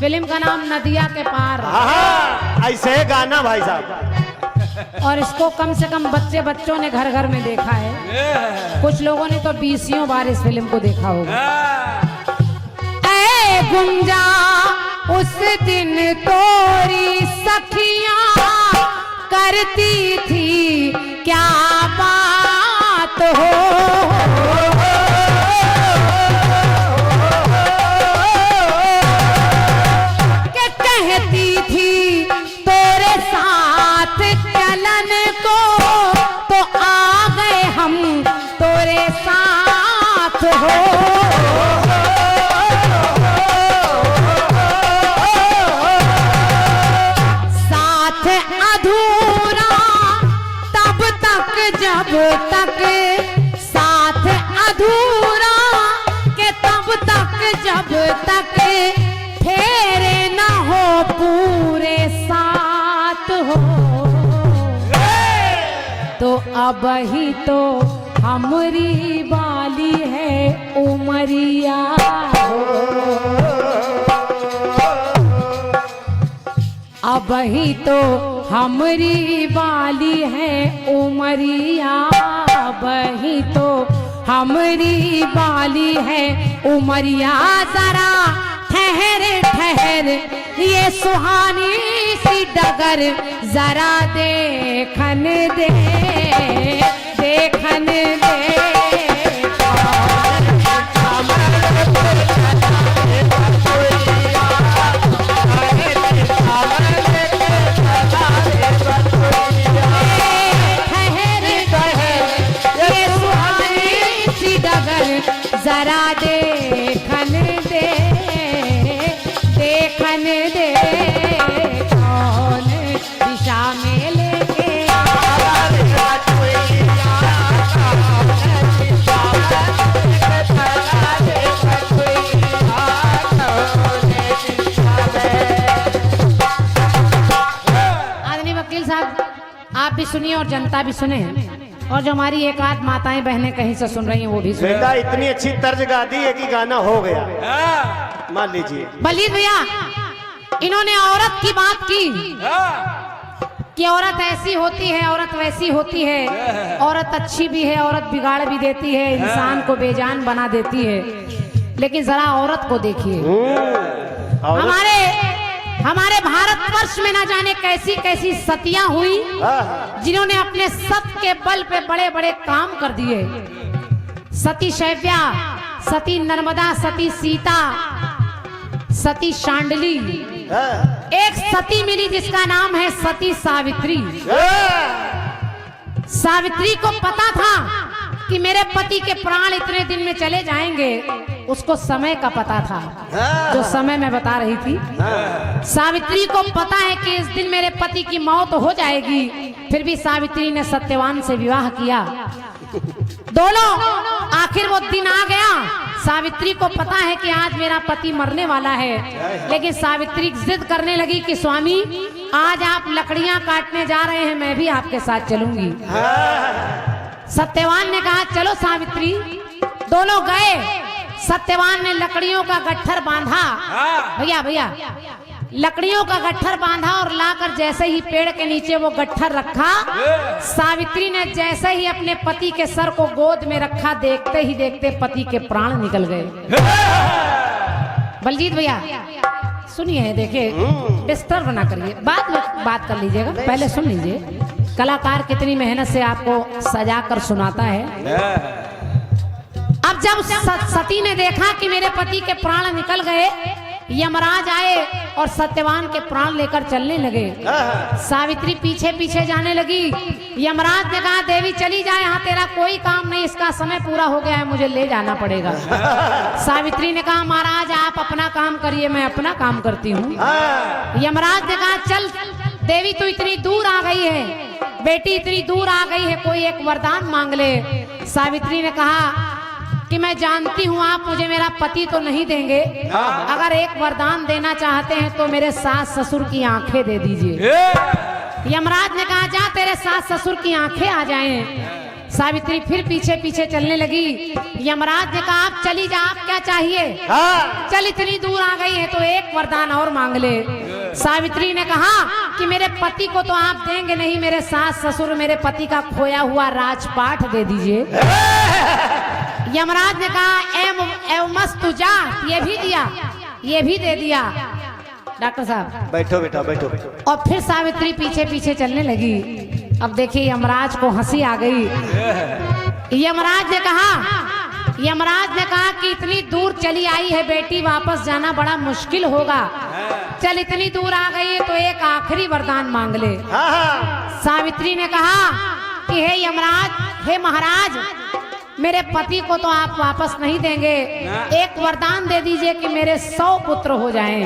Film का नाम नदिया के पार। ऐसे गाना भाई साहब। और इसको कम से कम बच्चों ने घर घर में देखा है। कुछ लोगों ने तो 20 बार इस फिल्म को देखा होगा। ऐ गुंजा उस दिन तोरी सखियां करती थी क्या बात हो, के कहती थी तेरे साथ चलन को, तो आ गए हम तेरे साथ हो। जब तक साथ अधूरा के तब तक जब तक फेरे न हो पूरे साथ हो, तो अब ही तो हमारी बाली है उमरिया हो, अब ही तो हमारी बाली है उमरिया, अब ही तो हमारी बाली है उमरिया। जरा ठहर ठहर ये सुहानी सी डगर जरा देखन दे, देखन दे। जरा देखन दे, देखन दे, कौन दिशा में लेके आदरणीय वकील साहब, आप भी सुनिए और जनता भी सुने, और जो हमारी एक आध माताएं बहनें कहीं से सुन रही हैं वो भी सुने। बेटा इतनी अच्छी तर्ज गा दी है कि गाना हो गया। मान लीजिए बलजीत भैया, इन्होंने औरत की बात की कि औरत ऐसी होती है, औरत वैसी होती है, औरत अच्छी भी है, औरत बिगाड़ भी देती है, इंसान को बेजान बना देती है। लेकिन जरा औरत को देखिए, हमारे भारतवर्ष में ना जाने कैसी कैसी सतियां हुई जिन्होंने अपने सत के बल पे बड़े बड़े काम कर दिए। सती शैव्या, सती नर्मदा, सती सीता, सती शांडली, एक सती मिली जिसका नाम है सती सावित्री। सावित्री को पता था कि मेरे पति के प्राण इतने दिन में चले जाएंगे, उसको समय का पता था, जो समय मैं बता रही थी। सावित्री को पता है कि इस दिन मेरे पति की मौत हो जाएगी, फिर भी सावित्री ने सत्यवान से विवाह किया। दोनों आखिर वो दिन आ गया। सावित्री को पता है कि आज मेरा पति मरने वाला है, लेकिन सावित्री जिद करने लगी कि स्वामी आज आप लकड़ियां काटने जा रहे हैं, मैं भी आपके साथ चलूंगी। सत्यवान ने कहा चलो सावित्री। दोनों गए। सत्यवान ने लकड़ियों का गट्ठर बांधा, भैया लकड़ियों का गट्ठर बांधा और लाकर जैसे ही पेड़ के नीचे वो गट्ठर रखा, सावित्री ने जैसे ही अपने पति के सर को गोद में रखा, देखते ही देखते पति के प्राण निकल गए। बलजीत भैया सुनिए, देखिए डिस्टर्ब ना करिए, बाद में बात कर लीजिएगा, पहले सुन लीजिए। कलाकार कितनी मेहनत से आपको सजा कर सुनाता है। अब जब सती ने देखा कि मेरे पति के प्राण निकल गए, यमराज आए और सत्यवान के प्राण लेकर चलने लगे। सावित्री पीछे पीछे जाने लगी। यमराज ने कहा देवी चली जाए, यहाँ तेरा कोई काम नहीं, इसका समय पूरा हो गया है, मुझे ले जाना पड़ेगा। सावित्री ने कहा महाराज आप अपना काम करिए, मैं अपना काम करती हूँ। यमराज ने कहा चल देवी तू इतनी दूर आ गई है, बेटी इतनी दूर आ गई है, कोई एक वरदान मांग ले। सावित्री ने कहा कि मैं जानती हूँ आप मुझे मेरा पति तो नहीं देंगे, अगर एक वरदान देना चाहते हैं तो मेरे सास ससुर की आंखें दे दीजिए। यमराज ने कहा जा तेरे सास ससुर की आंखें आ जाएं। सावित्री फिर पीछे पीछे चलने लगी। यमराज ने कहा आप चली जा, आप क्या चाहिए? हाँ। चल इतनी दूर आ गई है तो एक वरदान और मांग ले। सावित्री ने कहा कि मेरे पति को तो आप देंगे नहीं, मेरे सास ससुर मेरे पति का खोया हुआ राजपाट दे दीजिए। यमराज ने कहा एवं मस्त जा, ये भी दिया, ये भी दे दिया। डॉक्टर साहब बैठो बेटा बैठो। और फिर सावित्री पीछे पीछे चलने लगी। अब देखिए यमराज को हंसी आ गई। यमराज ने कहा कि इतनी दूर चली आई है बेटी, वापस जाना बड़ा मुश्किल होगा। चल इतनी दूर आ गई है तो एक आखिरी वरदान मांग ले। हाँ। सावित्री ने कहा कि हे यमराज, हे महाराज, मेरे पति को तो आप वापस नहीं देंगे, एक वरदान दे दीजिए कि मेरे 100 पुत्र हो जाएं।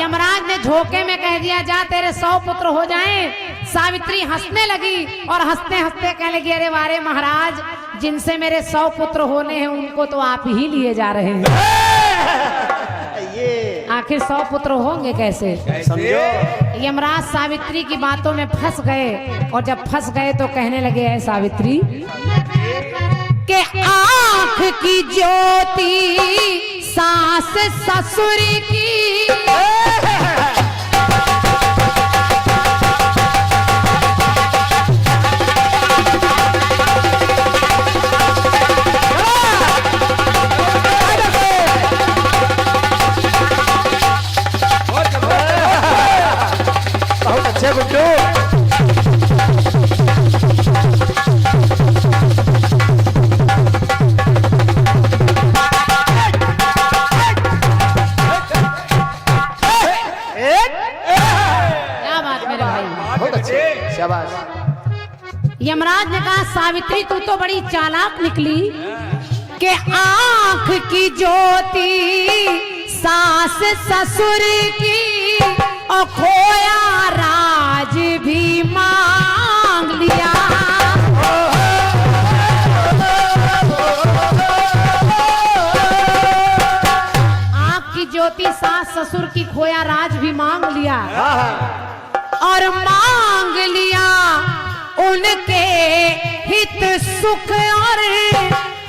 यमराज ने झोंके में कह दिया जा तेरे 100 पुत्र हो जाएं। सावित्री हंसने लगी और हंसते हंसते कहने लगी अरे वारे महाराज, जिनसे मेरे 100 पुत्र होने हैं उनको तो आप ही लिए जा रहे हैं। ये आखिर 100 पुत्र होंगे कैसे? समझो। यमराज सावित्री की बातों में फंस गए और जब फंस गए तो कहने लगे है सावित्री के आंख की ज्योति सास ससुर की, बहुत अच्छे गुड्डू। यमराज ने कहा सावित्री तू तो बड़ी चालाक निकली कि आंख की ज्योति सास ससुर की और खोया राज भी मांग लिया। आंख की ज्योति सास ससुर की खोया राज भी मांग लिया और मांग लिया उनके हित सुख और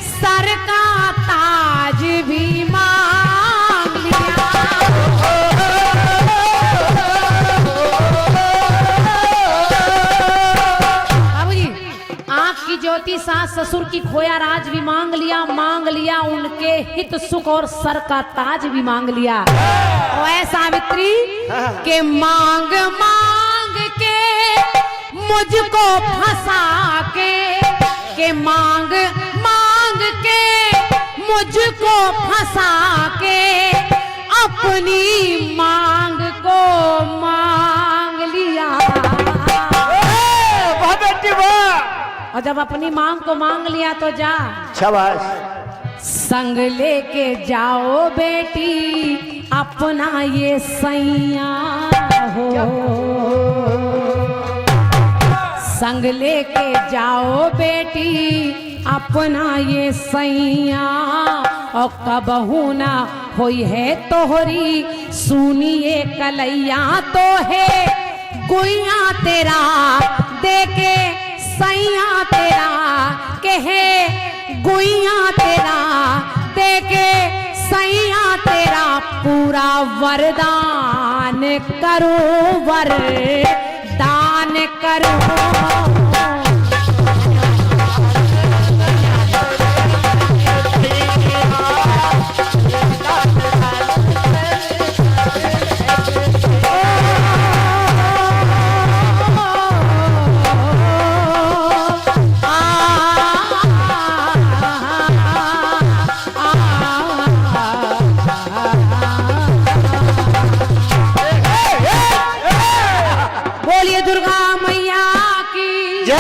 सर का ताज भी मांग लिया। बाबूजी, आंख की ज्योति सास ससुर की खोया राज भी मांग लिया उनके हित सुख और सर का ताज भी मांग लिया। और ऐ सावित्री के मांग के मुझको फंसा के मांग के मुझको फंसा के अपनी मांग को मांग लिया। वाह बेटी वाह। और जब अपनी मांग को मांग लिया तो जा शाबाश। संग लेके जाओ बेटी अपना ये सैया हो, संग लेके जाओ बेटी अपना ये सैया और कबहू ना होई है तोहरी सुनिए कलैया तो है गुइया तेरा देके सैया तेरा के है गुइया तेरा देके सैया तेरा पूरा वरदान करो वरदान करो। बोलिए दुर्गा मैया की जय।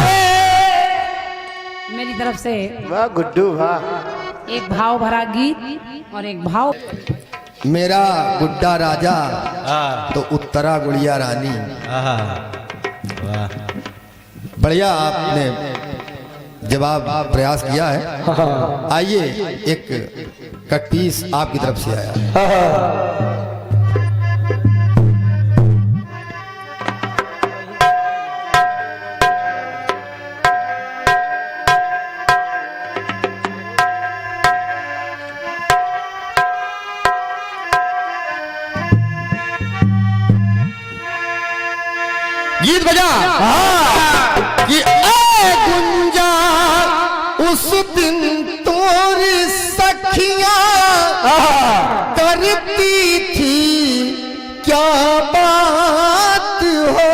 मेरी तरफ से वाह गुड्डू वाह। एक भाव भरा गीत और एक भाव। मेरा गुड्डा राजा तो उत्तरा गुड़िया रानी। बढ़िया आपने जवाब प्रयास किया है। आइए एक कट पीस आपकी तरफ से आया। गीत बजा कि ए गुंजा उस दिन तोरी सखियां करती थी क्या बात हो।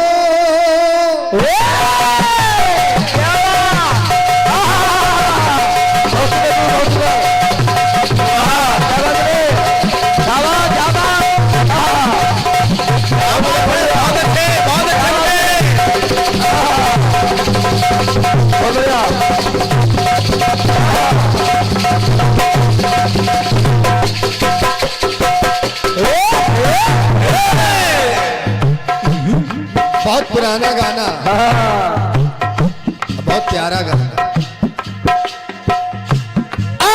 बहुत पुराना गाना, बहुत प्यारा गाना। ए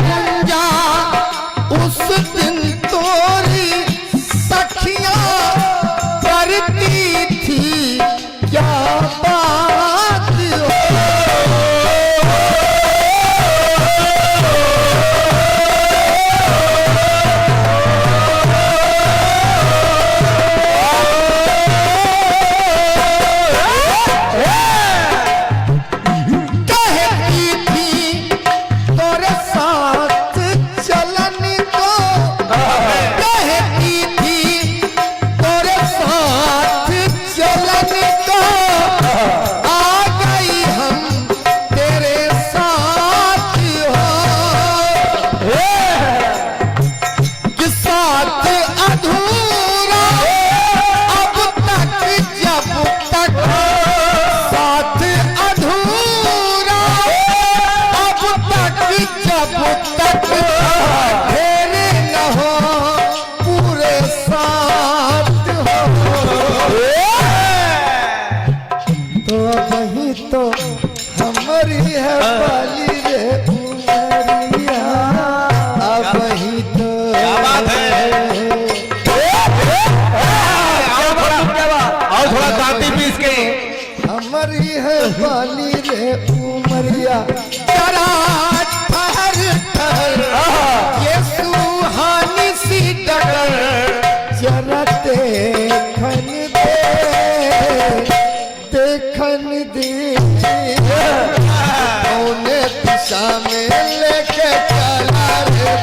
गुंजा उस दिन तोरी सखियां करती थी क्या बात हो। तो हमारी है बाली रे उमरिया, अब ही तो क्या बात है। और थोड़ा शांति पीस के हमारी है बाली रे उमरिया, जरा ठहर ठहर ये सुहानी सी डगर, जरा देखन दे कौने दिशा में लेके चला रे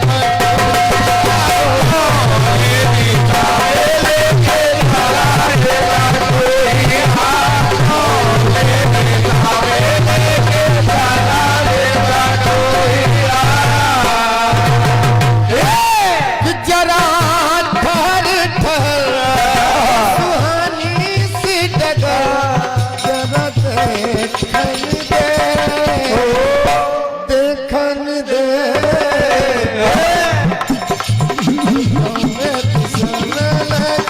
जरा ठहर ठहर सुहानी सी डगर, जरा देखन दे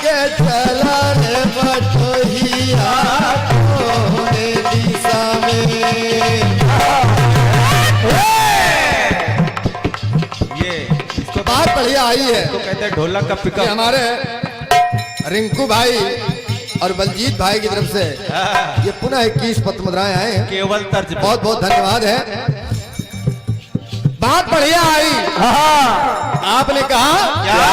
के चला रे बटोहिया कौने दिशा में। ये इसको बात बढ़िया आई है तो कहते हैं ढोलक का कि पिकअप। हमारे रिंकू भाई और बलजीत भाई की तरफ से ये पुनः 21 पत्र मुद्राएं आए हैं, केवल तर्ज पे। बहुत बहुत धन्यवाद है। बात बढ़िया आई। आपने कहा क्या?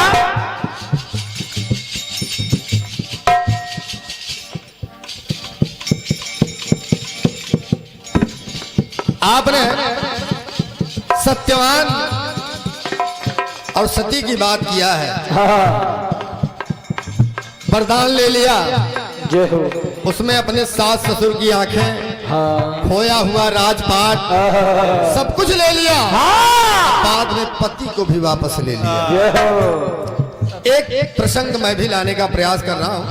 आपने सत्यवान और सती की बात किया है, वरदान ले लिया, उसमें अपने सास ससुर की आंखें, खोया हुआ राजपाट, सब कुछ ले लिया, बाद में पति को भी वापस ले लिया। एक प्रसंग मैं भी लाने का प्रयास कर रहा हूं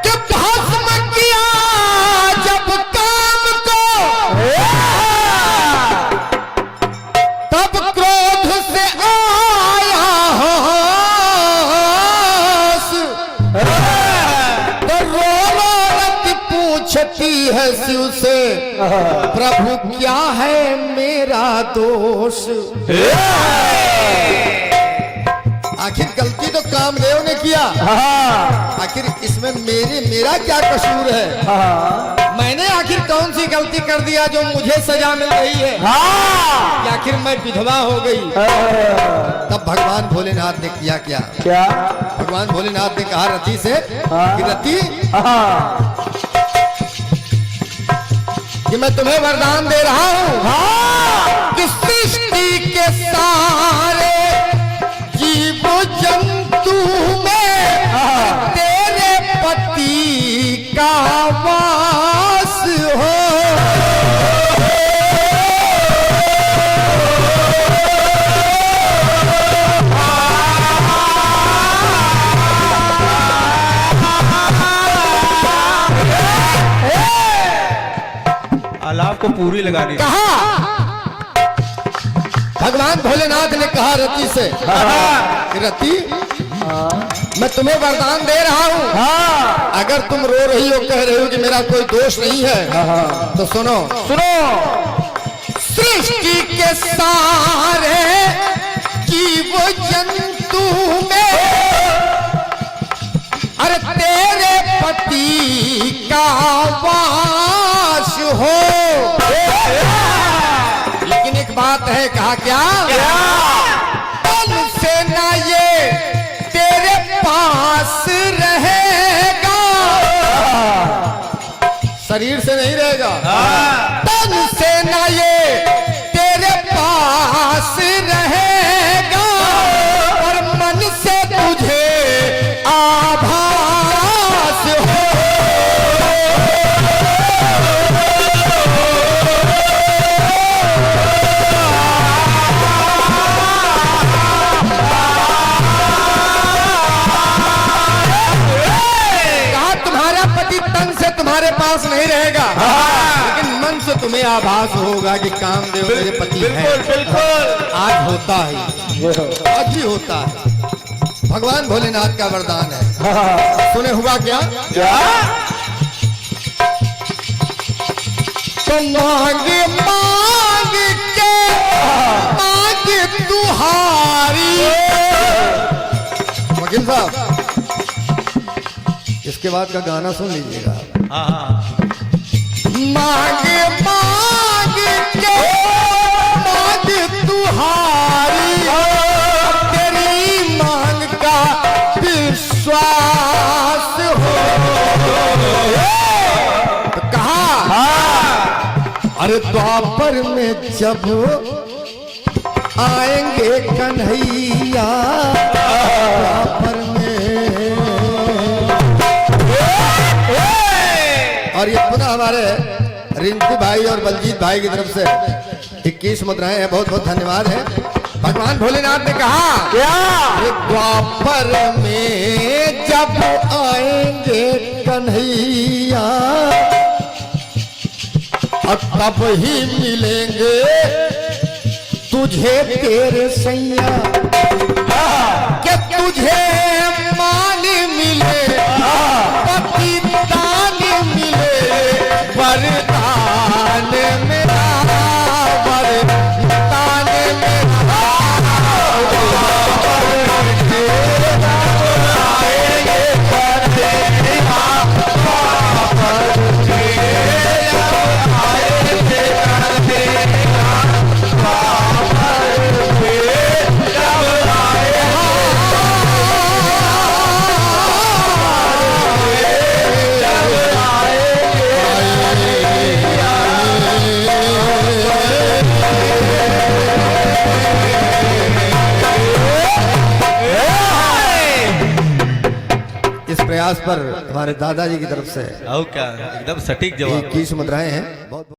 कि भस्म किया जब काम को, तब क्रोध से आया होश, तो रोमरत पूछती है शिव से, प्रभु क्या है मेरा दोष। आखिर गलती तो कामदेव ने किया, आखिर इसमें मेरा क्या कसूर है। मैंने आखिर कौन सी गलती कर दिया जो मुझे सजा मिल रही है। या आखिर मैं विधवा हो गई। तब भगवान भोलेनाथ ने किया क्या? क्या? भगवान भोलेनाथ ने कहा रति से कि रति, कि मैं तुम्हें वरदान दे रहा हूं कि सृष्टि के सारे जीव जंतु में तेरे पति का वास हो। अलाव को पूरी लगा दी। कहा भगवान भोलेनाथ ने कहा रति से, रति मैं तुम्हें वरदान दे रहा हूं, अगर तुम रो रही हो, कह रही हो कि मेरा कोई दोष नहीं है, तो सुनो सृष्टि के सारे जीव जंतु में अरे तेरे पति का वास हो। लेकिन एक बात है, कहा क्या? तन से ना ये तेरे पास रहेगा, शरीर से नहीं रहेगा। तन से ना ये तेरे पास रहेगा, और मन से तुझे आभास हो। तन से तुम्हारे पास नहीं रहेगा, लेकिन मन से तुम्हें आभास होगा कि कामदेव मेरे पति हैं। बिल्कुल आज होता है, आज भी होता है। भगवान भोलेनाथ का वरदान है। सुने हुआ क्या? तो मांग मांग के मांग तुहारी। वकील साहब, इसके बाद का गाना सुन लीजिएगा। मांग मांग के मांग तुहारी, तेरी मांग का विश्वास हो। तो कहा अरे द्वापर में जब आएंगे कन्हैया, द्वापर और ये पुनः हमारे रिंकू भाई और बलजीत भाई की तरफ से 21 मुद्राएं हैं, बहुत बहुत धन्यवाद है। भगवान भोलेनाथ ने कहा क्या? द्वापर में जब आएंगे कन्हैया, तब ही मिलेंगे तुझे तेरे सैया, कि तुझे मान मिले पति दान मिले, वरदान मेरा वरदान मेरा। प्रयास पर हमारे दादाजी की तरफ से क्या एकदम सटीक जवाब। 21 मुद्राएं हैं। बहुत